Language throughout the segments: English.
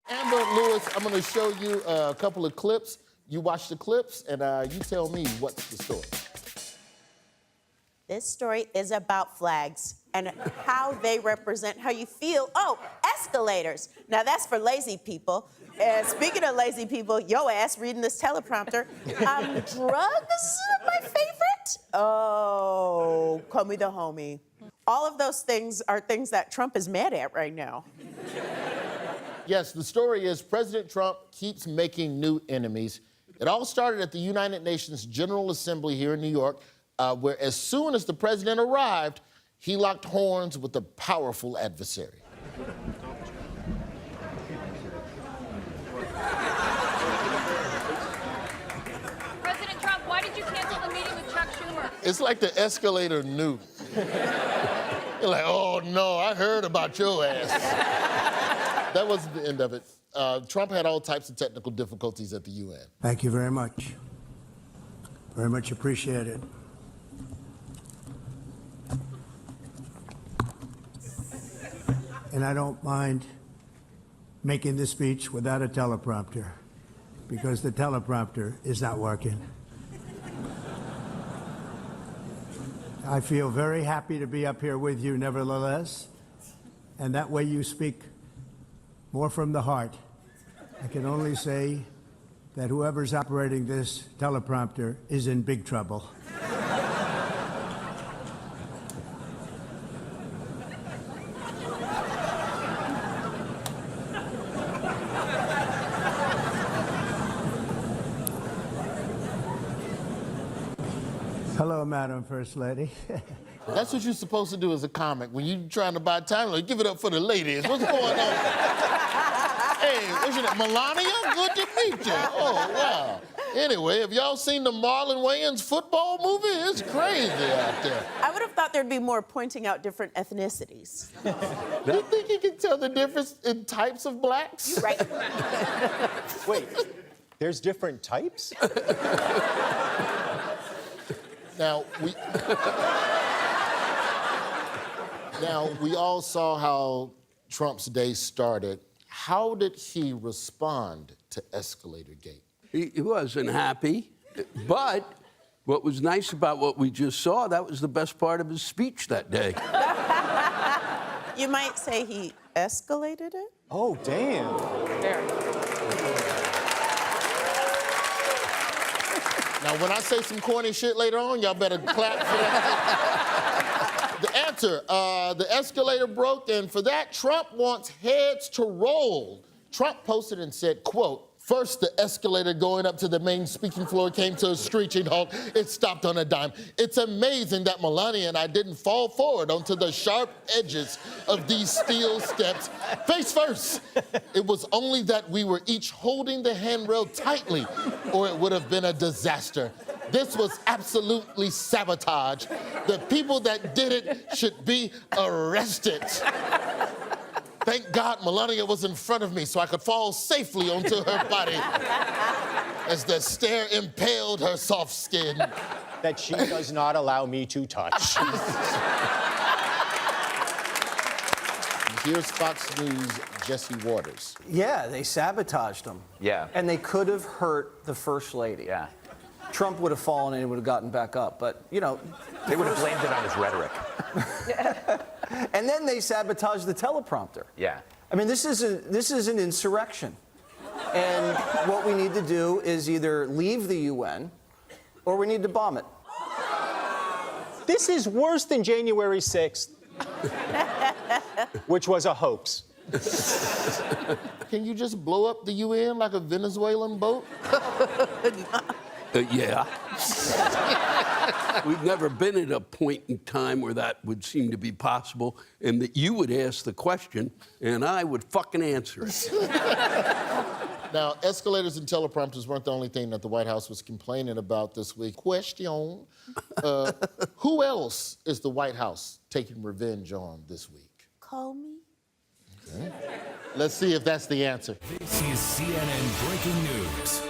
Amber Lewis, I'm going to show you a couple of clips. You watch the clips, and you tell me what's the story. This story is about flags and how they represent how you feel. Oh, escalators. Now, that's for lazy people. Speaking of lazy people, yo ass reading this teleprompter. Drugs, my favorite? Oh, call me the homie. All of those things are things that Trump is mad at right now. Yes, the story is President Trump keeps making new enemies. It all started at the United Nations General Assembly here in New York, where as soon as the president arrived, he locked horns with a powerful adversary. President Trump, why did you cancel the meeting with Chuck Schumer? It's like the escalator knew. You're like, oh no, I heard about your ass. That wasn't the end of it. Trump had all types of technical difficulties at the UN. Thank you very much. Very much appreciated. And I don't mind making this speech without a teleprompter, because the teleprompter is not working. I feel very happy to be up here with you nevertheless, and that way you speak more from the heart. I can only say that whoever's operating this teleprompter is in big trouble. Hello, Madam First Lady. That's what you're supposed to do as a comic. When you're trying to buy time, like, give it up for the ladies. What's going on? Hey, what's your name? Melania? Good to meet you. Oh, wow. Anyway, have y'all seen the Marlon Wayans football movie? It's crazy out there. I would have thought there'd be more pointing out different ethnicities. Do you think you can tell the difference in types of blacks? You're right. Wait, there's different types? Now, we all saw how Trump's day started. How did he respond to Escalator Gate? He wasn't happy, but what was nice about what we just saw, that was the best part of his speech that day. You might say he escalated it? Oh, damn. There. Now, when I say some corny shit later on, y'all better clap for that. The answer, the escalator broke, and for that, Trump wants heads to roll. Trump posted and said, quote, "First, the escalator going up to the main speaking floor came to a screeching halt. It stopped on a dime. It's amazing that Mulaney and I didn't fall forward onto the sharp edges of these steel steps face first. It was only that we were each holding the handrail tightly, or it would have been a disaster. This was absolutely sabotage. The people that did it should be arrested. Thank God Melania was in front of me so I could fall safely onto her body as the stair impaled her soft skin. That she does not allow me to touch. Here's Fox News' Jesse Waters. Yeah, they sabotaged him. Yeah. And they could have hurt the First Lady. Yeah. Trump would have fallen and he would have gotten back up, but, you know... They would have blamed it on his rhetoric. And then they sabotaged the teleprompter. Yeah. I mean, this is an insurrection. And what we need to do is either leave the UN or we need to bomb it. This is worse than January 6th, which was a hoax. Can you just blow up the UN like a Venezuelan boat? Yeah. We've never been at a point in time where that would seem to be possible, and that you would ask the question, and I would fucking answer it. Now, escalators and teleprompters weren't the only thing that the White House was complaining about this week. Question, who else is the White House taking revenge on this week? Call me. Okay. Let's see if that's the answer. This is CNN Breaking News.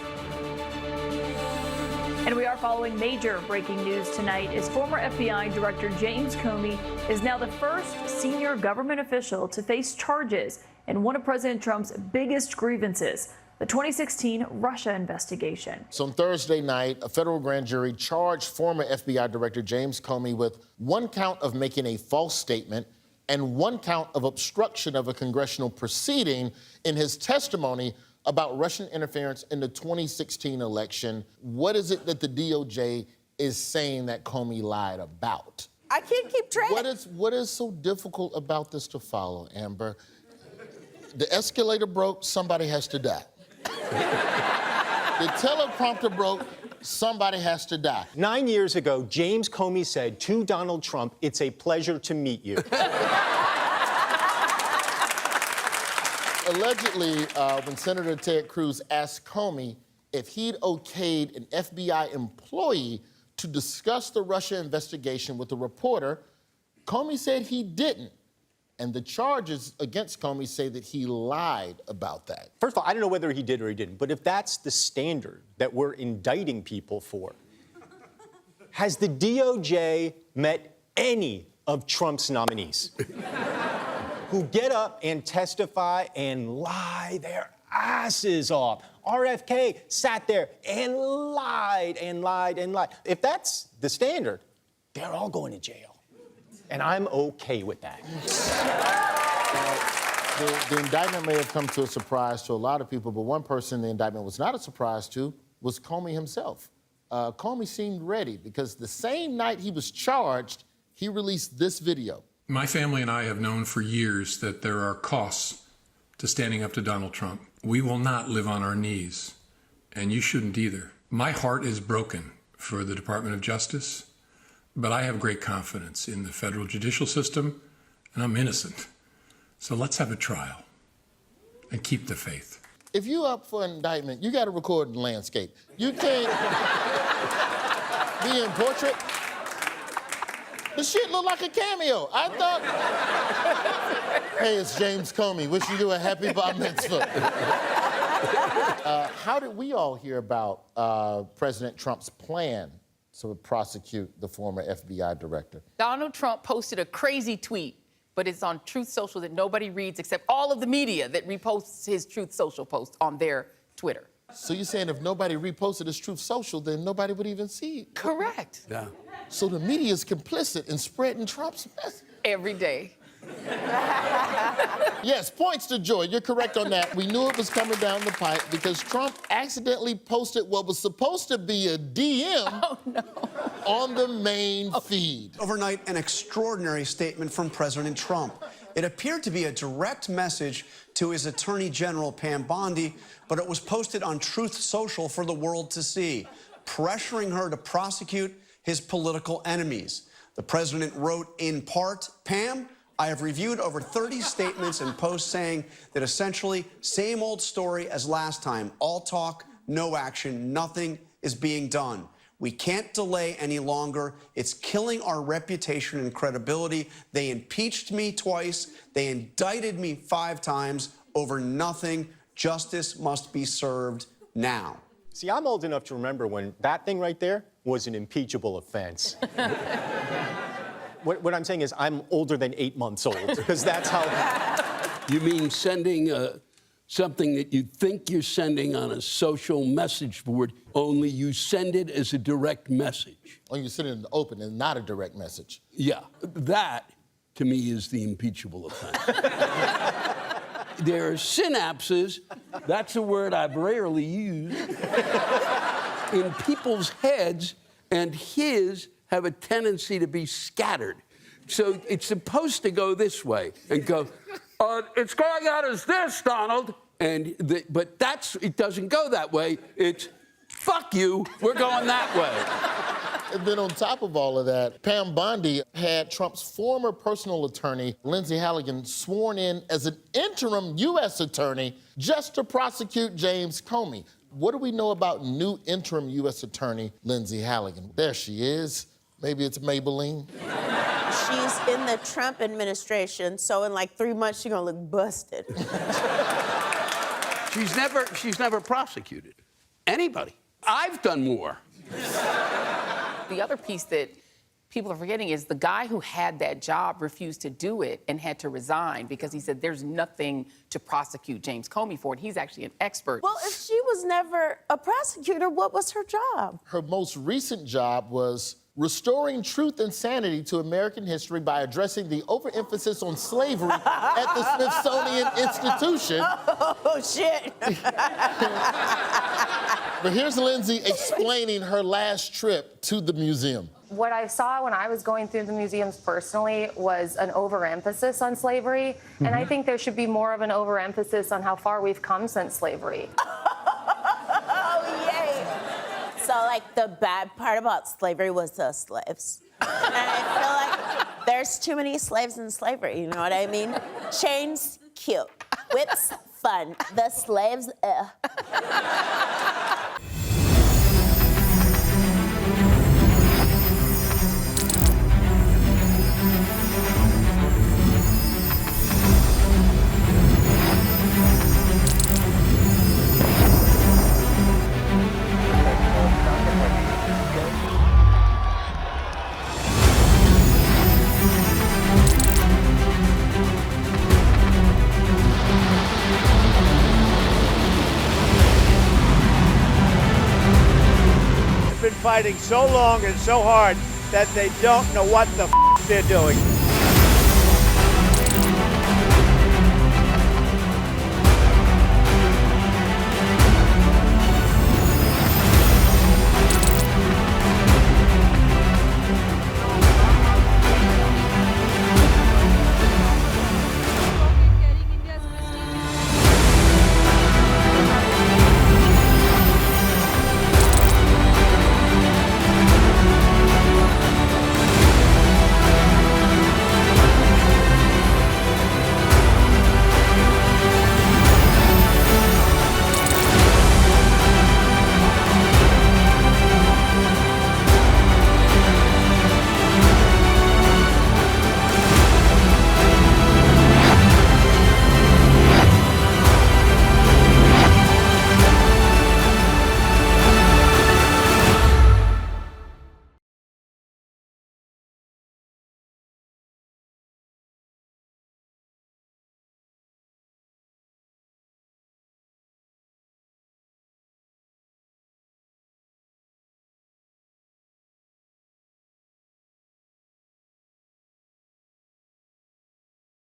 And we are following major breaking news tonight as former FBI Director James Comey is now the first senior government official to face charges in one of President Trump's biggest grievances, the 2016 Russia investigation. So on Thursday night, a federal grand jury charged former FBI Director James Comey with one count of making a false statement and one count of obstruction of a congressional proceeding in his testimony about Russian interference in the 2016 election. What is it that the DOJ is saying that Comey lied about? I can't keep track. What is so difficult about this to follow, Amber? The escalator broke, somebody has to die. The teleprompter broke, somebody has to die. 9 years ago, James Comey said to Donald Trump, "It's a pleasure to meet you." Allegedly, when Senator Ted Cruz asked Comey if he'd okayed an FBI employee to discuss the Russia investigation with a reporter, Comey said he didn't. And the charges against Comey say that he lied about that. First of all, I don't know whether he did or he didn't, but if that's the standard that we're indicting people for, has the DOJ met any of Trump's nominees who get up and testify and lie their asses off? RFK sat there and lied and lied and lied. If that's the standard, they're all going to jail. And I'm okay with that. The indictment may have come to a surprise to a lot of people, but one person the indictment was not a surprise to was Comey himself. Comey seemed ready because the same night he was charged, he released this video. My family and I have known for years that there are costs to standing up to Donald Trump. We will not live on our knees, and you shouldn't either. My heart is broken for the Department of Justice, but I have great confidence in the federal judicial system, and I'm innocent. So let's have a trial and keep the faith. If you up for indictment, you got to record in landscape. You can't be in portrait. The shit looked like a cameo. I thought, hey, it's James Comey. Wishing you a happy bar mitzvah. How did we all hear about President Trump's plan to prosecute the former FBI director? Donald Trump posted a crazy tweet, but it's on Truth Social that nobody reads except all of the media that reposts his Truth Social post on their Twitter. So you're saying if nobody reposted his Truth Social, then nobody would even see it? Correct. Yeah. So the media is complicit in spreading Trump's message? Every day. Yes, points to Joy. You're correct on that. We knew it was coming down the pipe because Trump accidentally posted what was supposed to be a DM on the main feed. Overnight, an extraordinary statement from President Trump. It appeared to be a direct message to his Attorney General, Pam Bondi, but it was posted on Truth Social for the world to see, pressuring her to prosecute his political enemies. The president wrote in part, "Pam, I have reviewed over 30 statements and posts saying that essentially same old story as last time. All talk, no action, nothing is being done. We can't delay any longer. It's killing our reputation and credibility. They impeached me twice. They indicted me 5 times over nothing. Justice must be served now." See, I'm old enough to remember when that thing right there was an impeachable offense. What I'm saying is I'm older than 8 months old, because that's how... You mean sending something that you think you're sending on a social message board, only you send it as a direct message? Or you send it in the open and not a direct message. Yeah, that, to me, is the impeachable offense. There are synapses, that's a word I've rarely used, in people's heads, and his have a tendency to be scattered. So it's supposed to go this way and go, it's going out as this, Donald. But it doesn't go that way. It's, fuck you, we're going that way. And then on top of all of that, Pam Bondi had Trump's former personal attorney, Lindsay Halligan, sworn in as an interim U.S. attorney just to prosecute James Comey. What do we know about new interim U.S. attorney, Lindsay Halligan? There she is. Maybe it's Maybelline. She's in the Trump administration, so in like 3 months, she's gonna look busted. She's never prosecuted anybody. I've done more. The other piece that people are forgetting is the guy who had that job refused to do it and had to resign because he said there's nothing to prosecute James Comey for, and he's actually an expert. Well, if she was never a prosecutor, what was her job? Her most recent job was restoring truth and sanity to American history by addressing the overemphasis on slavery at the Smithsonian Institution. Oh, shit. But here's Lindsay explaining her last trip to the museum. What I saw when I was going through the museums personally was an overemphasis on slavery, and I think there should be more of an overemphasis on how far we've come since slavery. Oh, yay. So, like, the bad part about slavery was the slaves. And I feel like there's too many slaves in slavery, you know what I mean? Chains, cute. Whips, fun. The slaves, Been fighting so long and so hard that they don't know what the they're doing.